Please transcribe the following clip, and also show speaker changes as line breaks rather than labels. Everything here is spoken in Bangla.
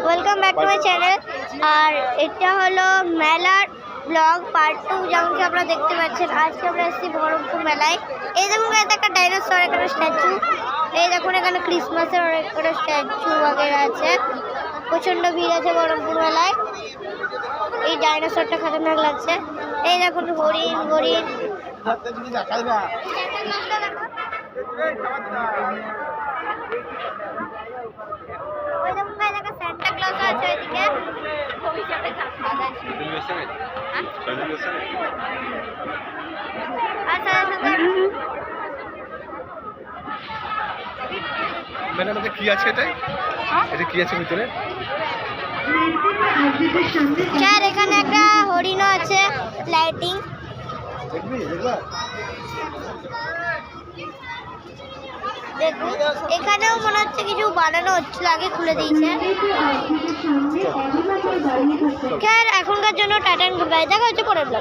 Welcome back to my channel. আর এটা হলো মেলার ব্লগ পার্ট 2, যেমনকি আপনারা দেখতে পাচ্ছেন। আজকে আমরা এসেছি বহরমপুর মেলায়। এই দেখুন একটা ডাইনোসর, এখানে স্ট্যাচু। এই দেখুন এখানে ক্রিসমাসের অনেক করে স্ট্যাচু वगैरह আছে। প্রচণ্ড ভিড় আছে বহরমপুর মেলায়। এই ডাইনোসরটা খতরনাক লাগছে। এই দেখুন হরিণ হরিণ। সান্টা ক্লজ আছে ওইদিকে।
ম্যাডাম এটা কি আছে? এটা কি আছে ভিতরে?
স্যার এখানে একটা হরিণও আছে, লাইটিং। দেখুন এখানেও মনে হচ্ছে কিছু বানানো হচ্ছিল, আগে খুলে দিয়েছে। স্যার এখনকার জন্য টাটা, গুড বাই, দেখা হচ্ছে পরের ব্লগে।